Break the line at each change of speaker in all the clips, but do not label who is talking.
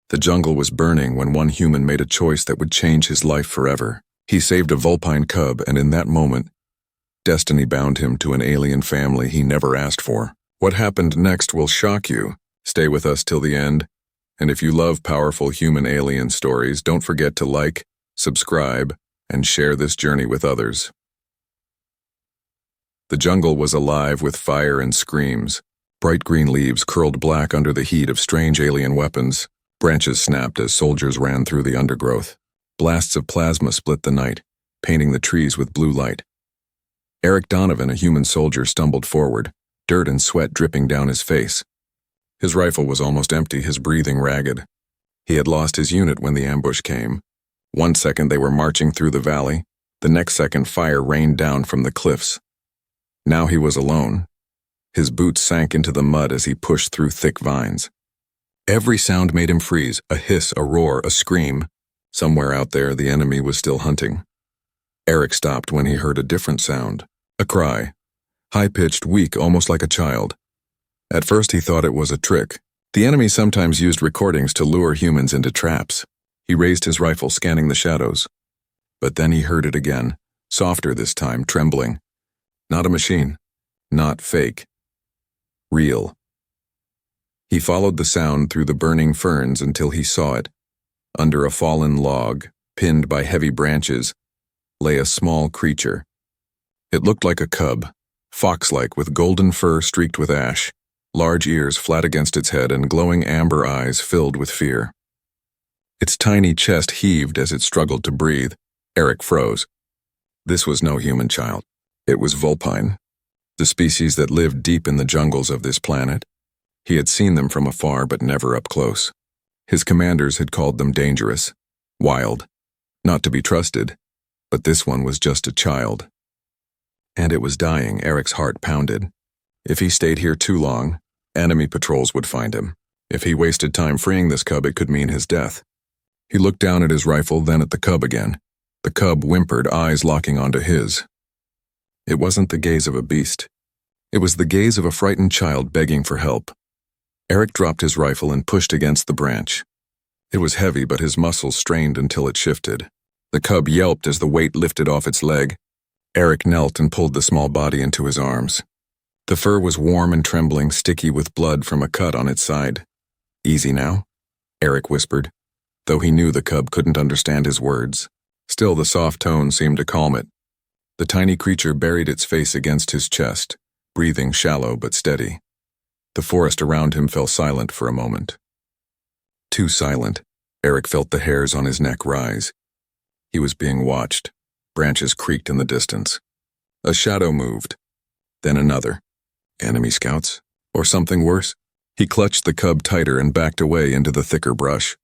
The jungle was burning when one human made a choice that would change his life forever. He saved a vulpine cub, and in that moment, destiny bound him to an alien family he never asked for. What happened next will shock you. Stay with us till the end. And if you love powerful human alien stories, don't forget to like, subscribe, and share this journey with others. The jungle was alive with fire and screams. Bright green leaves curled black under the heat of strange alien weapons. Branches snapped as soldiers ran through the undergrowth. Blasts of plasma split the night, painting the trees with blue light. Eric Donovan, a human soldier, stumbled forward, dirt and sweat dripping down his face. His rifle was almost empty, his breathing ragged. He had lost his unit when the ambush came. 1 second they were marching through the valley, the next second fire rained down from the cliffs. Now he was alone. His boots sank into the mud as he pushed through thick vines. Every sound made him freeze, a hiss, a roar, a scream. Somewhere out there, the enemy was still hunting. Eric stopped when he heard a different sound, a cry, high-pitched, weak, almost like a child. At first he thought it was a trick. The enemy sometimes used recordings to lure humans into traps. He raised his rifle, scanning the shadows. But then he heard it again, softer this time, trembling. Not a machine, not fake. Real. He followed the sound through the burning ferns until he saw it. Under a fallen log, pinned by heavy branches, lay a small creature. It looked like a cub, fox-like with golden fur streaked with ash, large ears flat against its head and glowing amber eyes filled with fear. Its tiny chest heaved as it struggled to breathe. Eric froze. This was no human child. It was vulpine, the species that lived deep in the jungles of this planet. He had seen them from afar, but never up close. His commanders had called them dangerous, wild, not to be trusted, but this one was just a child. And it was dying. Eric's heart pounded. If he stayed here too long, enemy patrols would find him. If he wasted time freeing this cub, it could mean his death. He looked down at his rifle, then at the cub again. The cub whimpered, eyes locking onto his. It wasn't the gaze of a beast. It was the gaze of a frightened child begging for help. Eric dropped his rifle and pushed against the branch. It was heavy, but his muscles strained until it shifted. The cub yelped as the weight lifted off its leg. Eric knelt and pulled the small body into his arms. The fur was warm and trembling, sticky with blood from a cut on its side. "Easy now?" Eric whispered, though he knew the cub couldn't understand his words. Still, the soft tone seemed to calm it. The tiny creature buried its face against his chest, breathing shallow but steady. The forest around him fell silent for a moment. Too silent. Eric felt the hairs on his neck rise. He was being watched. Branches creaked in the distance. A shadow moved. Then another. Enemy scouts? Or something worse? He clutched the cub tighter and backed away into the thicker brush.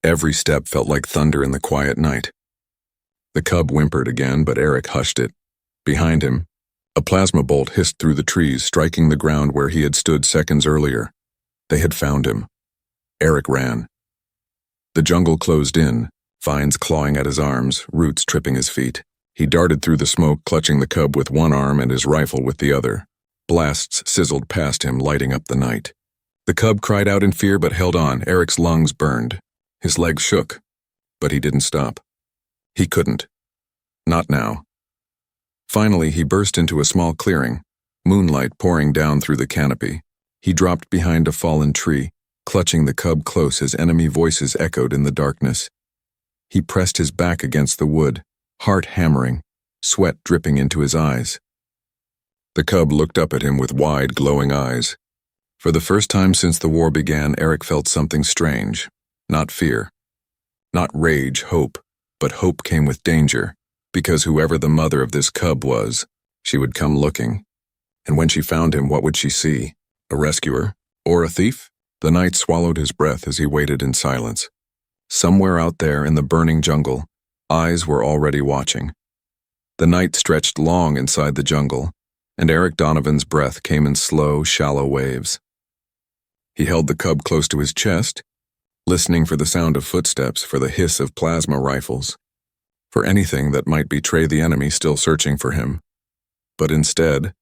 Every step felt like thunder in the quiet night. The cub whimpered again, but Eric hushed it. Behind him, a plasma bolt hissed through the trees, striking the ground where he had stood seconds earlier. They had found him. Eric ran. The jungle closed in, vines clawing at his arms, roots tripping his feet. He darted through the smoke, clutching the cub with one arm and his rifle with the other. Blasts sizzled past him, lighting up the night. The cub cried out in fear but held on. Eric's lungs burned. His legs shook, but he didn't stop. He couldn't. Not now. Finally, he burst into a small clearing, moonlight pouring down through the canopy. He dropped behind a fallen tree, clutching the cub close as enemy voices echoed in the darkness. He pressed his back against the wood, heart hammering, sweat dripping into his eyes. The cub looked up at him with wide, glowing eyes. For the first time since the war began, Eric felt something strange. Not fear. Not rage, hope. But hope came with danger, because whoever the mother of this cub was, she would come looking. And when she found him, what would she see? A rescuer? Or a thief? The night swallowed his breath as he waited in silence. Somewhere out there in the burning jungle, eyes were already watching. The night stretched long inside the jungle, and Eric Donovan's breath came in slow, shallow waves. He held the cub close to his chest, listening for the sound of footsteps, for the hiss of plasma rifles, for anything that might betray the enemy still searching for him. But instead,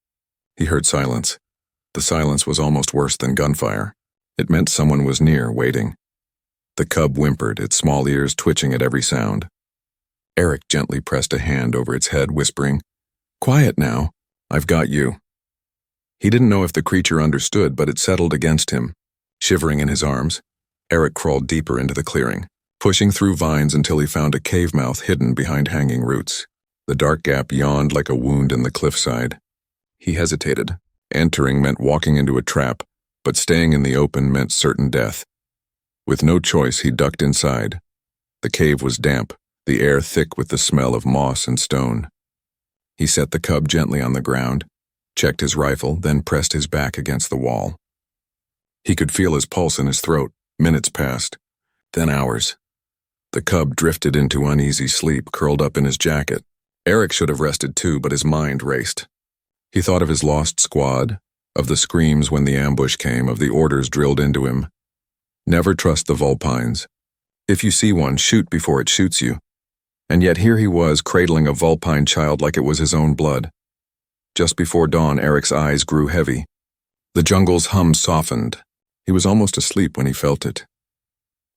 he heard silence. The silence was almost worse than gunfire. It meant someone was near, waiting. The cub whimpered, its small ears twitching at every sound. Eric gently pressed a hand over its head, whispering, "Quiet now. I've got you." He didn't know if the creature understood, but it settled against him. Shivering in his arms, Eric crawled deeper into the clearing, pushing through vines until he found a cave mouth hidden behind hanging roots. The dark gap yawned like a wound in the cliffside. He hesitated. Entering meant walking into a trap, but staying in the open meant certain death. With no choice, he ducked inside. The cave was damp, the air thick with the smell of moss and stone. He set the cub gently on the ground, checked his rifle, then pressed his back against the wall. He could feel his pulse in his throat. Minutes passed, then hours. The cub drifted into uneasy sleep, curled up in his jacket. Eric should have rested too, but his mind raced. He thought of his lost squad, of the screams when the ambush came, of the orders drilled into him. Never trust the vulpines. If you see one, shoot before it shoots you. And yet here he was, cradling a vulpine child like it was his own blood. Just before dawn, Eric's eyes grew heavy. The jungle's hum softened. He was almost asleep when he felt it.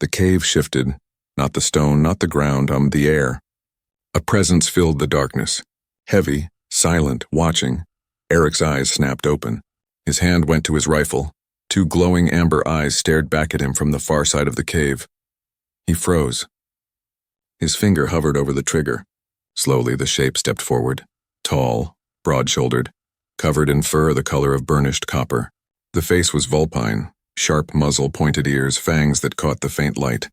The cave shifted, not the stone, not the ground, the air. A presence filled the darkness, heavy, silent, watching. Eric's eyes snapped open. His hand went to his rifle. Two glowing amber eyes stared back at him from the far side of the cave. He froze. His finger hovered over the trigger. Slowly, the shape stepped forward, tall, broad-shouldered, covered in fur the color of burnished copper. The face was vulpine, sharp muzzle, pointed ears, fangs that caught the faint light.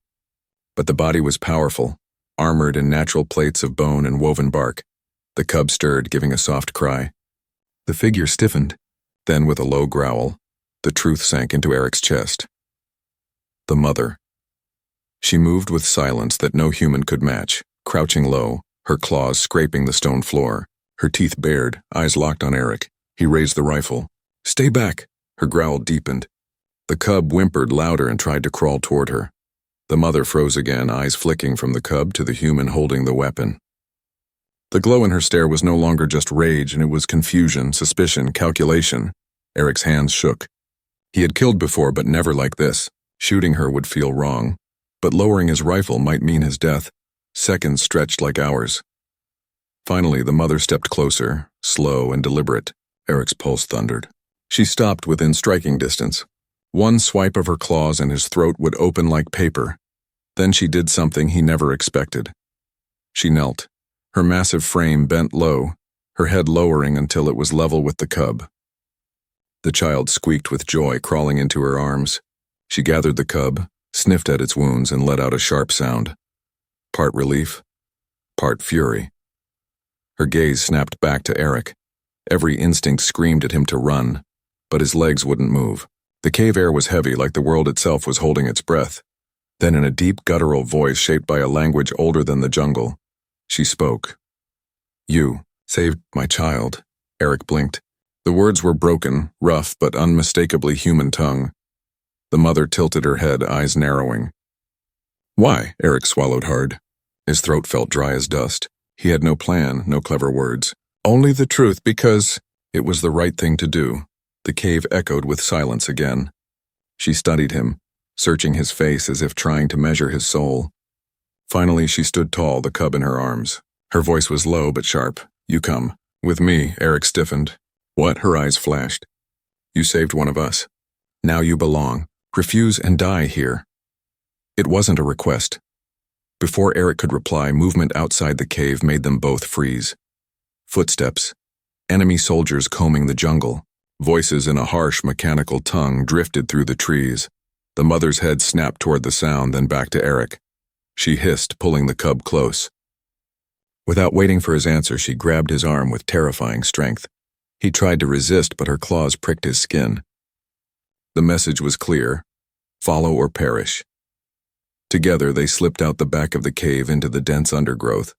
But the body was powerful, armored in natural plates of bone and woven bark. The cub stirred, giving a soft cry. The figure stiffened. Then, with a low growl, the truth sank into Eric's chest. The mother. She moved with silence that no human could match, crouching low, her claws scraping the stone floor, her teeth bared, eyes locked on Eric. He raised the rifle. "Stay back!" Her growl deepened. The cub whimpered louder and tried to crawl toward her. The mother froze again, eyes flicking from the cub to the human holding the weapon. The glow in her stare was no longer just rage, and it was confusion, suspicion, calculation. Eric's hands shook. He had killed before, but never like this. Shooting her would feel wrong, but lowering his rifle might mean his death. Seconds stretched like hours. Finally, the mother stepped closer, slow and deliberate. Eric's pulse thundered. She stopped within striking distance. One swipe of her claws and his throat would open like paper. Then she did something he never expected. She knelt, her massive frame bent low, her head lowering until it was level with the cub. The child squeaked with joy, crawling into her arms. She gathered the cub, sniffed at its wounds, and let out a sharp sound. Part relief, part fury. Her gaze snapped back to Eric. Every instinct screamed at him to run, but his legs wouldn't move. The cave air was heavy, like the world itself was holding its breath. Then, in a deep, guttural voice shaped by a language older than the jungle, she spoke. "You saved my child." Eric blinked. The words were broken, rough, but unmistakably human tongue. The mother tilted her head, eyes narrowing. "Why?" Eric swallowed hard. His throat felt dry as dust. He had no plan, no clever words. Only the truth, because it was the right thing to do. The cave echoed with silence again. She studied him, searching his face as if trying to measure his soul. Finally, she stood tall, the cub in her arms. Her voice was low but sharp. "You come. With me." Eric stiffened. "What?" Her eyes flashed. "You saved one of us. Now you belong. Refuse and die here." It wasn't a request. Before Eric could reply, movement outside the cave made them both freeze. Footsteps. Enemy soldiers combing the jungle. Voices in a harsh, mechanical tongue drifted through the trees. The mother's head snapped toward the sound, then back to Eric. She hissed, pulling the cub close. Without waiting for his answer, she grabbed his arm with terrifying strength. He tried to resist, but her claws pricked his skin. The message was clear: follow or perish. Together, they slipped out the back of the cave into the dense undergrowth.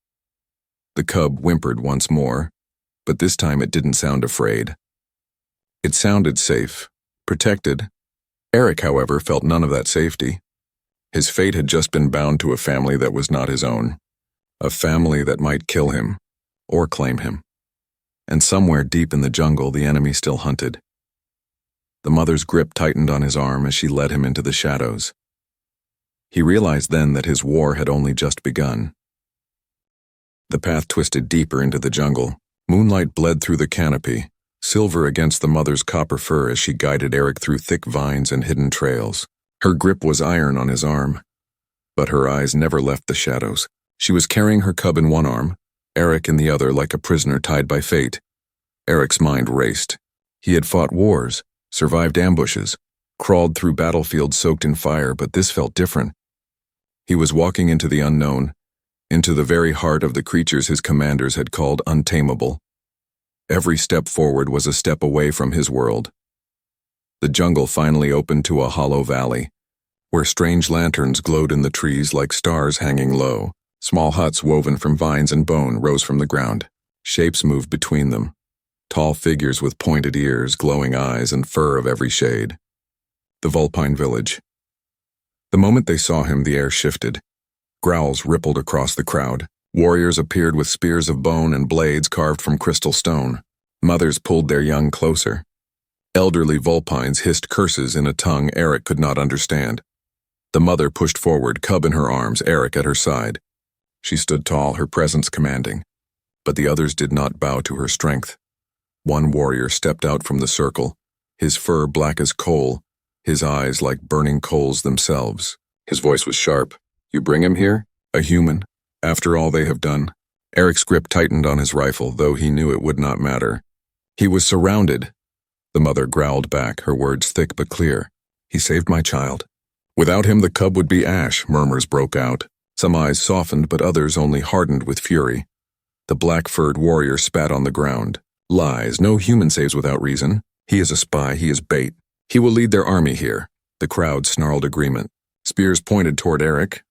The cub whimpered once more, but this time it didn't sound afraid. It sounded safe, protected. Eric, however, felt none of that safety. His fate had just been bound to a family that was not his own, a family that might kill him, or claim him. And somewhere deep in the jungle, the enemy still hunted. The mother's grip tightened on his arm as she led him into the shadows. He realized then that his war had only just begun. The path twisted deeper into the jungle. Moonlight bled through the canopy, silver against the mother's copper fur as she guided Eric through thick vines and hidden trails. Her grip was iron on his arm, but her eyes never left the shadows. She was carrying her cub in one arm, Eric in the other like a prisoner tied by fate. Eric's mind raced. He had fought wars, survived ambushes, crawled through battlefields soaked in fire, but this felt different. He was walking into the unknown, into the very heart of the creatures his commanders had called untamable. Every step forward was a step away from his world. The jungle finally opened to a hollow valley, where strange lanterns glowed in the trees like stars hanging low. Small huts woven from vines and bone rose from the ground. Shapes moved between them. Tall figures with pointed ears, glowing eyes, and fur of every shade. The vulpine village. The moment they saw him, the air shifted. Growls rippled across the crowd. Warriors appeared with spears of bone and blades carved from crystal stone. Mothers pulled their young closer. Elderly vulpines hissed curses in a tongue Eric could not understand. The mother pushed forward, cub in her arms, Eric at her side. She stood tall, her presence commanding. But the others did not bow to her strength. One warrior stepped out from the circle, his fur black as coal, his eyes like burning coals themselves. His voice was sharp. "You bring him here? A human? After all they have done?" Eric's grip tightened on his rifle, though he knew it would not matter. He was surrounded. The mother growled back, her words thick but clear. "He saved my child. Without him the cub would be ash," murmurs broke out. Some eyes softened, but others only hardened with fury. The black-furred warrior spat on the ground. "Lies. No human saves without reason. He is a spy. He is bait. He will lead their army here." The crowd snarled agreement. Spears pointed toward Eric.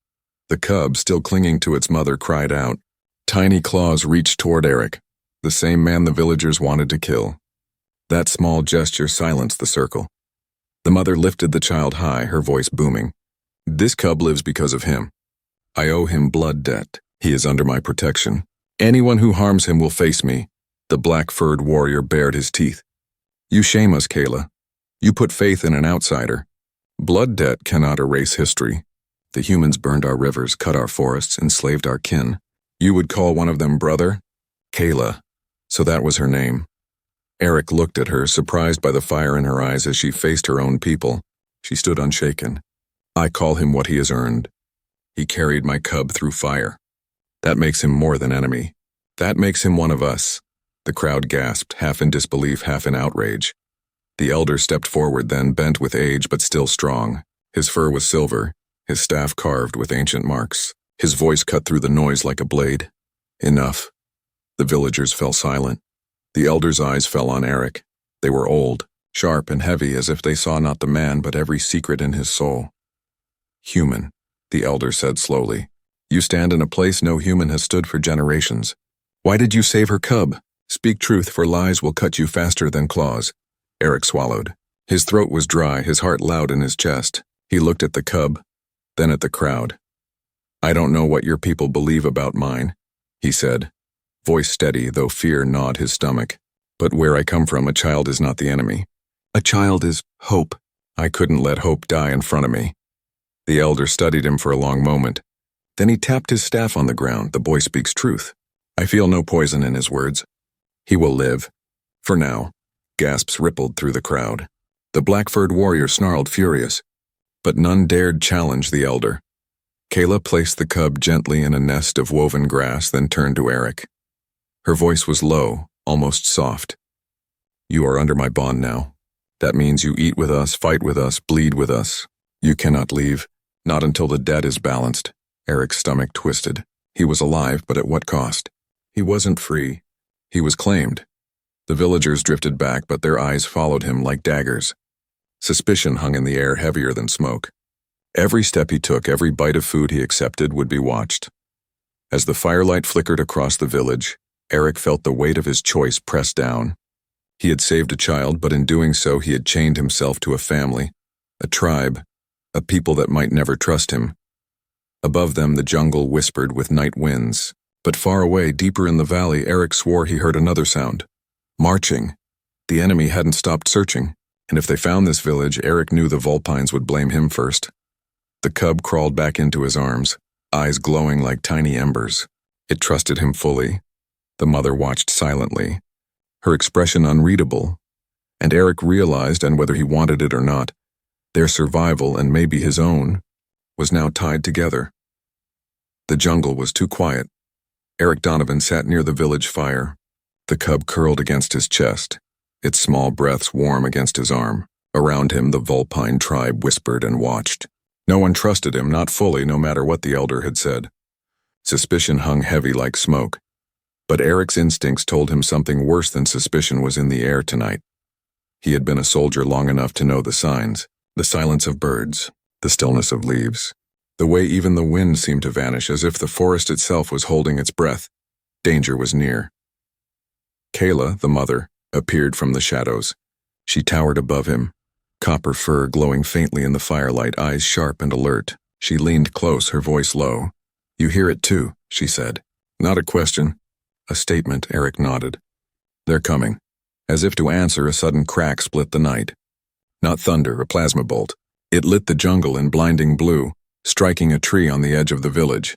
The cub, still clinging to its mother, cried out. Tiny claws reached toward Eric, the same man the villagers wanted to kill. That small gesture silenced the circle. The mother lifted the child high, her voice booming. "This cub lives because of him. I owe him blood debt. He is under my protection. Anyone who harms him will face me." The black-furred warrior bared his teeth. "You shame us, Kayla. You put faith in an outsider. Blood debt cannot erase history. The humans burned our rivers, cut our forests, enslaved our kin. You would call one of them brother? Kayla. So that was her name." Eric looked at her, surprised by the fire in her eyes as she faced her own people. She stood unshaken. "I call him what he has earned. He carried my cub through fire. That makes him more than enemy. That makes him one of us." The crowd gasped, half in disbelief, half in outrage. The elder stepped forward then, bent with age but still strong. His fur was silver, his staff carved with ancient marks. His voice cut through the noise like a blade. "Enough." The villagers fell silent. The elder's eyes fell on Eric. They were old, sharp and heavy, as if they saw not the man but every secret in his soul. "Human," the elder said slowly. "You stand in a place no human has stood for generations. Why did you save her cub? Speak truth, for lies will cut you faster than claws." Eric swallowed. His throat was dry, his heart loud in his chest. He looked at the cub, then at the crowd. "I don't know what your people believe about mine," he said, voice steady, though fear gnawed his stomach. "But where I come from, a child is not the enemy. A child is hope. I couldn't let hope die in front of me." The elder studied him for a long moment. Then he tapped his staff on the ground. "The boy speaks truth. I feel no poison in his words. He will live. For now." Gasps rippled through the crowd. The black-furred warrior snarled, furious. But none dared challenge the elder. Kayla placed the cub gently in a nest of woven grass, then turned to Eric. Her voice was low, almost soft. "You are under my bond now. That means you eat with us, fight with us, bleed with us. You cannot leave, not until the debt is balanced." Eric's stomach twisted. He was alive, but at what cost? He wasn't free. He was claimed. The villagers drifted back, but their eyes followed him like daggers. Suspicion hung in the air, heavier than smoke. Every step he took, every bite of food he accepted would be watched. As the firelight flickered across the village, Eric felt the weight of his choice press down. He had saved a child, but in doing so he had chained himself to a family, a tribe, a people that might never trust him. Above them the jungle whispered with night winds, but far away, deeper in the valley, Eric swore he heard another sound. Marching. The enemy hadn't stopped searching, and if they found this village, Eric knew the vulpines would blame him first. The cub crawled back into his arms, eyes glowing like tiny embers. It trusted him fully. The mother watched silently, her expression unreadable, and Eric realized, and whether he wanted it or not, their survival, and maybe his own, was now tied together. The jungle was too quiet. Eric Donovan sat near the village fire. The cub curled against his chest, its small breaths warm against his arm. Around him, the vulpine tribe whispered and watched. No one trusted him, not fully, no matter what the elder had said. Suspicion hung heavy like smoke. But Eric's instincts told him something worse than suspicion was in the air tonight. He had been a soldier long enough to know the signs, the silence of birds, the stillness of leaves, the way even the wind seemed to vanish, as if the forest itself was holding its breath. Danger was near. Kayla, the mother, appeared from the shadows. She towered above him, copper fur glowing faintly in the firelight, eyes sharp and alert. She leaned close, her voice low. "You hear it too," she said. Not a question, a statement. Eric nodded. "They're coming." As if to answer, a sudden crack split the night. Not thunder, a plasma bolt. It lit the jungle in blinding blue, striking a tree on the edge of the village.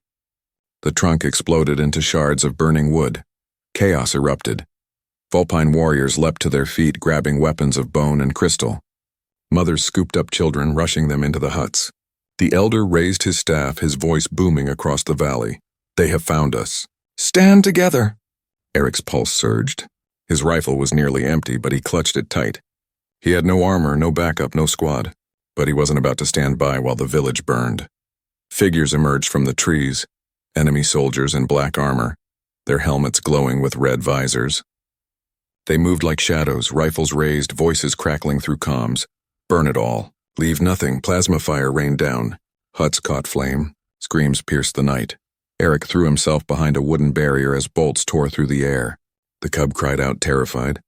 The trunk exploded into shards of burning wood. Chaos erupted. Vulpine warriors leapt to their feet, grabbing weapons of bone and crystal. Mothers scooped up children, rushing them into the huts. The elder raised his staff, his voice booming across the valley. "They have found us. Stand together!" Eric's pulse surged. His rifle was nearly empty, but he clutched it tight. He had no armor, no backup, no squad. But he wasn't about to stand by while the village burned. Figures emerged from the trees, enemy soldiers in black armor, their helmets glowing with red visors. They moved like shadows, rifles raised, voices crackling through comms. "Burn it all. Leave nothing." Plasma fire rained down. Huts caught flame. Screams pierced the night. Eric threw himself behind a wooden barrier as bolts tore through the air. The cub cried out, terrified.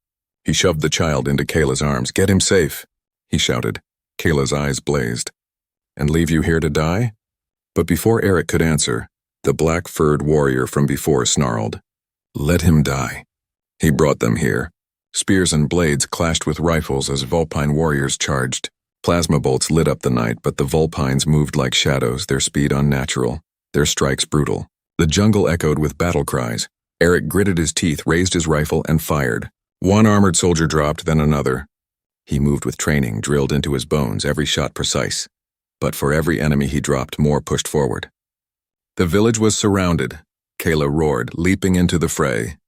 He shoved the child into Kayla's arms. "Get him safe," he shouted. Kayla's eyes blazed. "And leave you here to die?" But before Eric could answer, the black-furred warrior from before snarled. "Let him die." He brought them here. Spears and blades clashed with rifles as vulpine warriors charged. Plasma bolts lit up the night, but the vulpines moved like shadows, their speed unnatural, their strikes brutal. The jungle echoed with battle cries. Eric gritted his teeth, raised his rifle, and fired. One armored soldier dropped, then another. He moved with training, drilled into his bones, every shot precise. But for every enemy he dropped, more pushed forward. The village was surrounded. Kayla roared, leaping into the fray.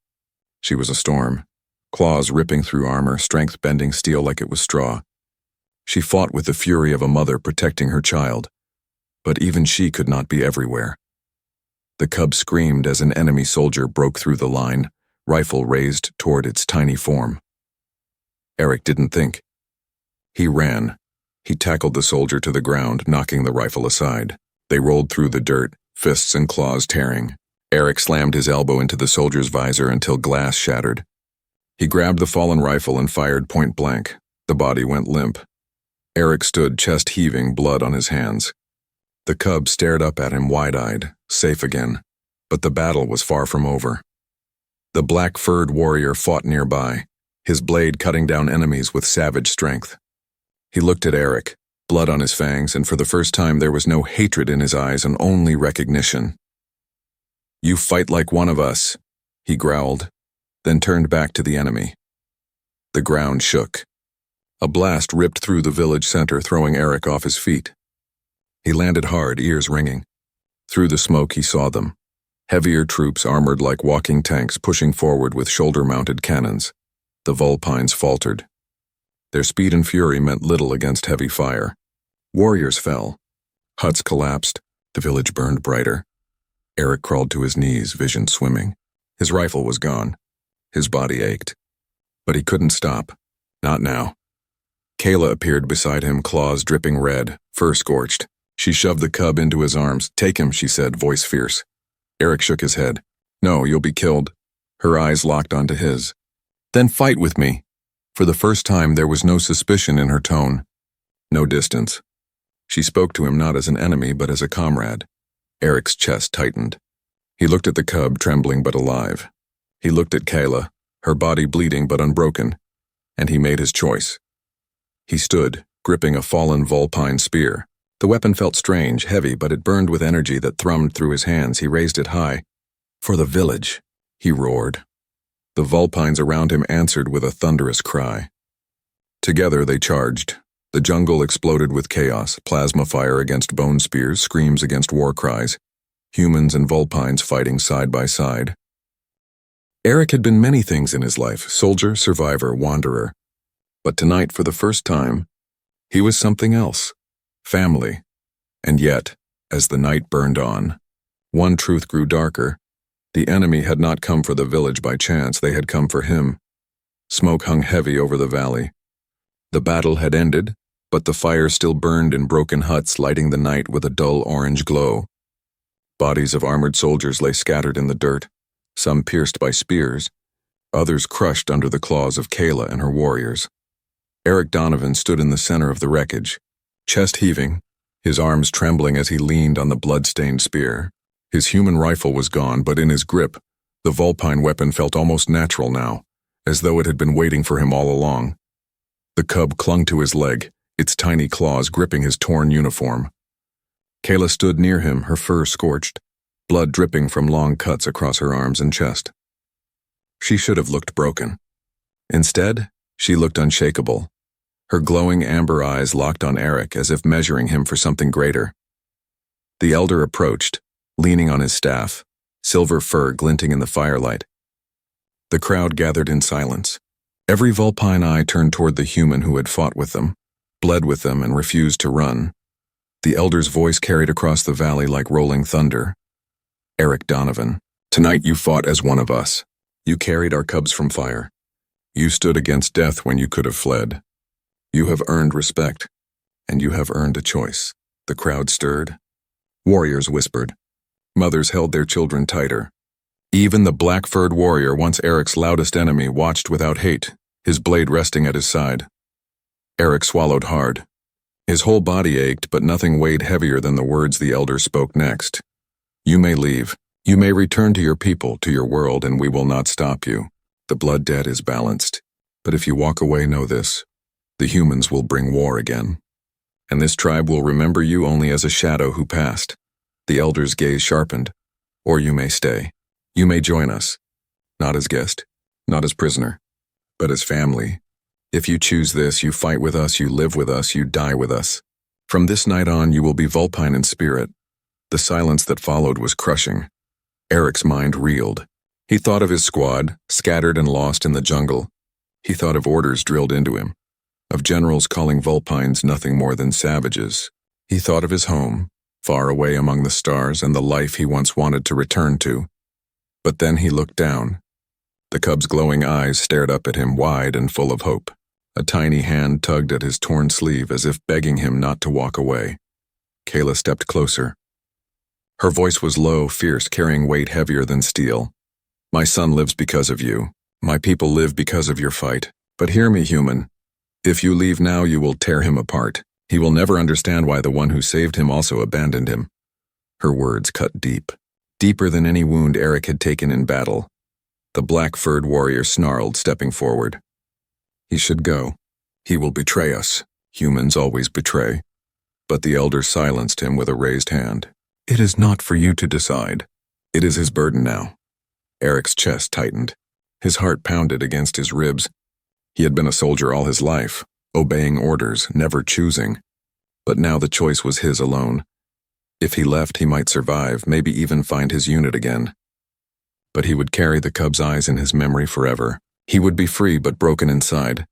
She was a storm, claws ripping through armor, strength bending steel like it was straw. She fought with the fury of a mother protecting her child. But even she could not be everywhere. The cub screamed as an enemy soldier broke through the line, rifle raised toward its tiny form. Eric didn't think. He ran. He tackled the soldier to the ground, knocking the rifle aside. They rolled through the dirt, fists and claws tearing. Eric slammed his elbow into the soldier's visor until glass shattered. He grabbed the fallen rifle and fired point blank. The body went limp. Eric stood, chest heaving, blood on his hands. The cub stared up at him wide-eyed, safe again. But the battle was far from over. The black-furred warrior fought nearby, his blade cutting down enemies with savage strength. He looked at Eric, blood on his fangs, and for the first time there was no hatred in his eyes and only recognition. "You fight like one of us," he growled, then turned back to the enemy. The ground shook. A blast ripped through the village center, throwing Eric off his feet. He landed hard, ears ringing. Through the smoke he saw them. Heavier troops armored like walking tanks pushing forward with shoulder-mounted cannons. The vulpines faltered. Their speed and fury meant little against heavy fire. Warriors fell. Huts collapsed. The village burned brighter. Eric crawled to his knees, vision swimming. His rifle was gone. His body ached. But he couldn't stop. Not now. Kayla appeared beside him, claws dripping red, fur scorched. She shoved the cub into his arms. "Take him," she said, voice fierce. Eric shook his head. "No, you'll be killed." Her eyes locked onto his. "Then fight with me." For the first time, there was no suspicion in her tone. No distance. She spoke to him not as an enemy, but as a comrade. Eric's chest tightened. He looked at the cub, trembling but alive. He looked at Kayla, her body bleeding but unbroken. And he made his choice. He stood, gripping a fallen vulpine spear. The weapon felt strange, heavy, but it burned with energy that thrummed through his hands. He raised it high. "For the village," he roared. The vulpines around him answered with a thunderous cry. Together they charged. The jungle exploded with chaos, plasma fire against bone spears, screams against war cries, humans and vulpines fighting side by side. Eric had been many things in his life: soldier, survivor, wanderer. But tonight, for the first time, he was something else: family. And yet, as the night burned on, one truth grew darker. The enemy had not come for the village by chance, they had come for him. Smoke hung heavy over the valley. The battle had ended, but the fire still burned in broken huts, lighting the night with a dull orange glow. Bodies of armored soldiers lay scattered in the dirt, some pierced by spears, others crushed under the claws of Kayla and her warriors. Eric Donovan stood in the center of the wreckage, chest heaving, his arms trembling as he leaned on the blood-stained spear. His human rifle was gone, but in his grip, the vulpine weapon felt almost natural now, as though it had been waiting for him all along. The cub clung to his leg, its tiny claws gripping his torn uniform. Kayla stood near him, her fur scorched, blood dripping from long cuts across her arms and chest. She should have looked broken. Instead, she looked unshakable. Her glowing amber eyes locked on Eric as if measuring him for something greater. The elder approached, leaning on his staff, silver fur glinting in the firelight. The crowd gathered in silence. Every vulpine eye turned toward the human who had fought with them, bled with them, and refused to run. The elder's voice carried across the valley like rolling thunder. "Eric Donovan, tonight you fought as one of us. You carried our cubs from fire. You stood against death when you could have fled. You have earned respect, and you have earned a choice." The crowd stirred. Warriors whispered. Mothers held their children tighter. Even the black-furred warrior, once Eric's loudest enemy, watched without hate, his blade resting at his side. Eric swallowed hard. His whole body ached, but nothing weighed heavier than the words the elder spoke next. "You may leave. You may return to your people, to your world, and we will not stop you. The blood debt is balanced. But if you walk away, know this: the humans will bring war again. And this tribe will remember you only as a shadow who passed." The elder's gaze sharpened. "Or you may stay. You may join us. Not as guest, not as prisoner, but as family. If you choose this, you fight with us, you live with us, you die with us. From this night on, you will be vulpine in spirit." The silence that followed was crushing. Eric's mind reeled. He thought of his squad, scattered and lost in the jungle. He thought of orders drilled into him, of generals calling vulpines nothing more than savages. He thought of his home, far away among the stars, and the life he once wanted to return to. But then he looked down. The cub's glowing eyes stared up at him, wide and full of hope. A tiny hand tugged at his torn sleeve as if begging him not to walk away. Kayla stepped closer. Her voice was low, fierce, carrying weight heavier than steel. "My son lives because of you. My people live because of your fight. But hear me, human. If you leave now, you will tear him apart. He will never understand why the one who saved him also abandoned him." Her words cut deep, deeper than any wound Eric had taken in battle. The black-furred warrior snarled, stepping forward. "He should go. He will betray us. Humans always betray." But the elder silenced him with a raised hand. "It is not for you to decide. It is his burden now." Eric's chest tightened. His heart pounded against his ribs. He had been a soldier all his life, obeying orders, never choosing. But now the choice was his alone. If he left, he might survive, maybe even find his unit again. But he would carry the cub's eyes in his memory forever. He would be free but broken inside.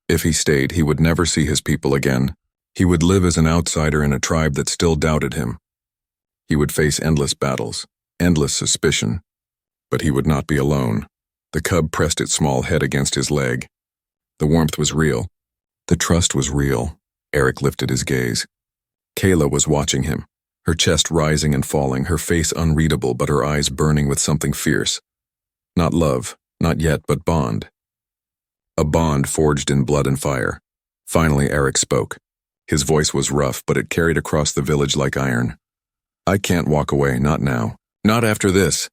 If he stayed, he would never see his people again. He would live as an outsider in a tribe that still doubted him. He would face endless battles, endless suspicion. But he would not be alone. The cub pressed its small head against his leg. The warmth was real. The trust was real. Eric lifted his gaze. Kayla was watching him, her chest rising and falling, her face unreadable but her eyes burning with something fierce. Not love, not yet, but bond. A bond forged in blood and fire. Finally, Eric spoke. His voice was rough, but it carried across the village like iron. "I can't walk away, not now. Not after this."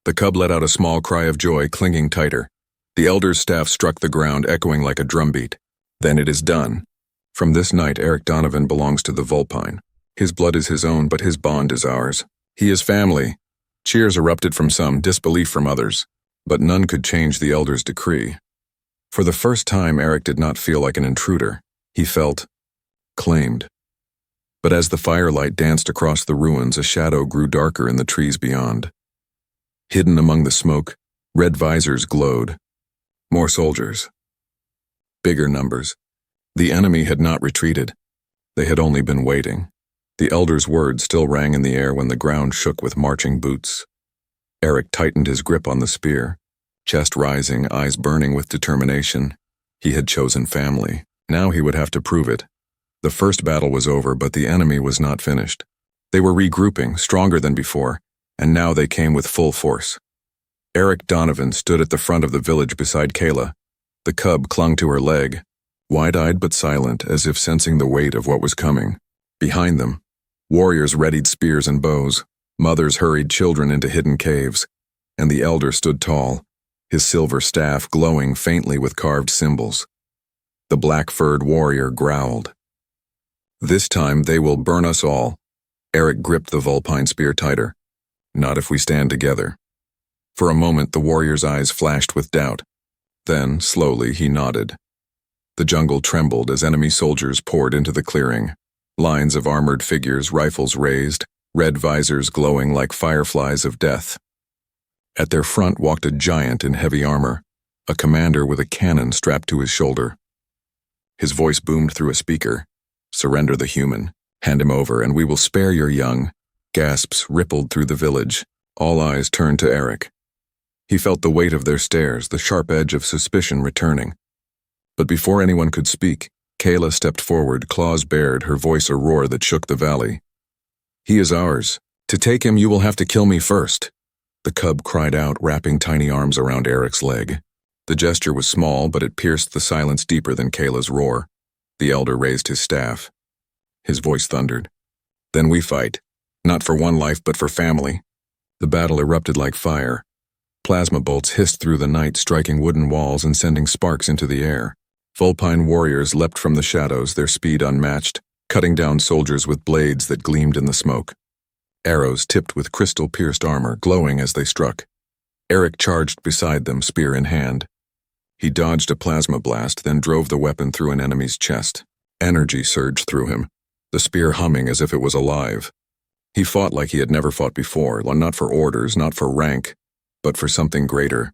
The cub let out a small cry of joy, clinging tighter. The elder's staff struck the ground, echoing like a drumbeat. "Then it is done. From this night, Eric Donovan belongs to the vulpine. His blood is his own, but his bond is ours. He is family. Cheers erupted from some, disbelief from others, but none could change the elder's decree. For the first time, Eric did not feel like an intruder. He felt claimed. But as the firelight danced across the ruins, a shadow grew darker in the trees beyond. Hidden among the smoke, red visors glowed. More soldiers. Bigger numbers. The enemy had not retreated. They had only been waiting. The elder's words still rang in the air when the ground shook with marching boots. Eric tightened his grip on the spear, chest rising, eyes burning with determination. He had chosen family. Now he would have to prove it. The first battle was over, but the enemy was not finished. They were regrouping, stronger than before, and now they came with full force. Eric Donovan stood at the front of the village beside Kayla. The cub clung to her leg, wide-eyed but silent, as if sensing the weight of what was coming. Behind them, warriors readied spears and bows. Mothers hurried children into hidden caves, and the elder stood tall, his silver staff glowing faintly with carved symbols. The black-furred warrior growled. "This time they will burn us all." Eric gripped the vulpine spear tighter. "Not if we stand together." For a moment the warrior's eyes flashed with doubt. Then, slowly, he nodded. The jungle trembled as enemy soldiers poured into the clearing. Lines of armored figures, rifles raised, red visors glowing like fireflies of death. At their front walked a giant in heavy armor, a commander with a cannon strapped to his shoulder. His voice boomed through a speaker. "Surrender the human. Hand him over, and we will spare your young." Gasps rippled through the village. All eyes turned to Eric. He felt the weight of their stares, the sharp edge of suspicion returning. But before anyone could speak, Kayla stepped forward, claws bared, her voice a roar that shook the valley. "He is ours. To take him, you will have to kill me first." The cub cried out, wrapping tiny arms around Eric's leg. The gesture was small, but it pierced the silence deeper than Kayla's roar. The elder raised his staff. His voice thundered. "Then we fight. Not for one life, but for family." The battle erupted like fire. Plasma bolts hissed through the night, striking wooden walls and sending sparks into the air. Vulpine warriors leapt from the shadows, their speed unmatched, cutting down soldiers with blades that gleamed in the smoke. Arrows tipped with crystal-pierced armor, glowing as they struck. Eric charged beside them, spear in hand. He dodged a plasma blast, then drove the weapon through an enemy's chest. Energy surged through him, the spear humming as if it was alive. He fought like he had never fought before, not for orders, not for rank, but for something greater.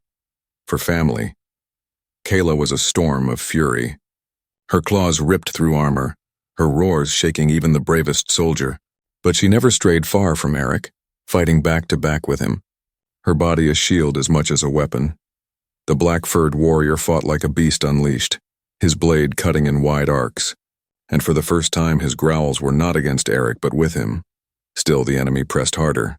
For family. Kayla was a storm of fury. Her claws ripped through armor, her roars shaking even the bravest soldier. But she never strayed far from Eric, fighting back to back with him. Her body a shield as much as a weapon. The black-furred warrior fought like a beast unleashed, his blade cutting in wide arcs. And for the first time his growls were not against Eric but with him. Still the enemy pressed harder.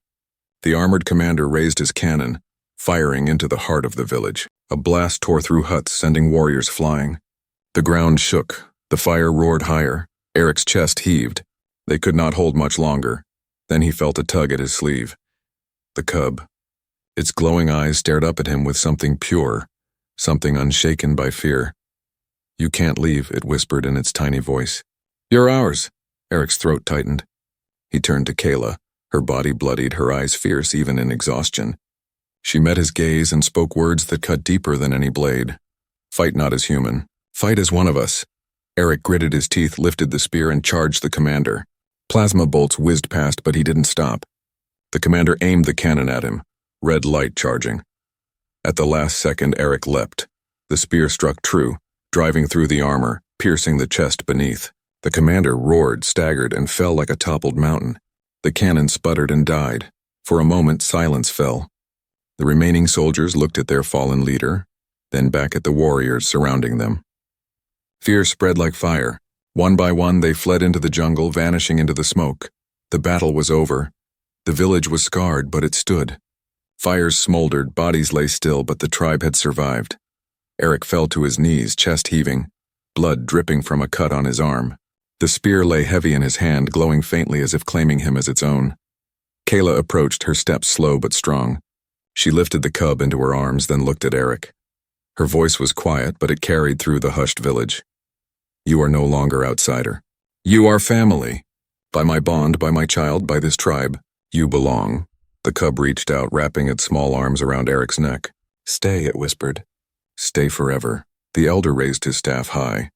The armored commander raised his cannon, firing into the heart of the village. A blast tore through huts, sending warriors flying. The ground shook, the fire roared higher, Eric's chest heaved. They could not hold much longer. Then he felt a tug at his sleeve. The cub. Its glowing eyes stared up at him with something pure, something unshaken by fear. "You can't leave," it whispered in its tiny voice. "You're ours." Eric's throat tightened. He turned to Kayla, her body bloodied, her eyes fierce even in exhaustion. She met his gaze and spoke words that cut deeper than any blade. "Fight not as human. Fight as one of us." Eric gritted his teeth, lifted the spear, and charged the commander. Plasma bolts whizzed past, but he didn't stop. The commander aimed the cannon at him, red light charging. At the last second, Eric leapt. The spear struck true, driving through the armor, piercing the chest beneath. The commander roared, staggered, and fell like a toppled mountain. The cannon sputtered and died. For a moment, silence fell. The remaining soldiers looked at their fallen leader, then back at the warriors surrounding them. Fear spread like fire. One by one, they fled into the jungle, vanishing into the smoke. The battle was over. The village was scarred, but it stood. Fires smoldered, bodies lay still, but the tribe had survived. Eric fell to his knees, chest heaving, blood dripping from a cut on his arm. The spear lay heavy in his hand, glowing faintly as if claiming him as its own. Kayla approached, her steps slow but strong. She lifted the cub into her arms, then looked at Eric. Her voice was quiet, but it carried through the hushed village. "You are no longer outsider. You are family." By my bond, by my child, by this tribe, you belong. The cub reached out, wrapping its small arms around Eric's neck. Stay, it whispered. Stay forever. The elder raised his staff high.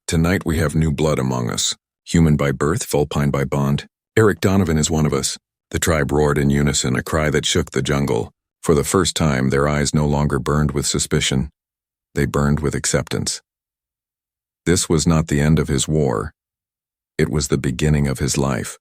Tonight we have new blood among us. Human by birth, vulpine by bond. Eric Donovan is one of us. The tribe roared in unison, a cry that shook the jungle. For the first time, their eyes no longer burned with suspicion. They burned with acceptance. This was not the end of his war. It was the beginning of his life.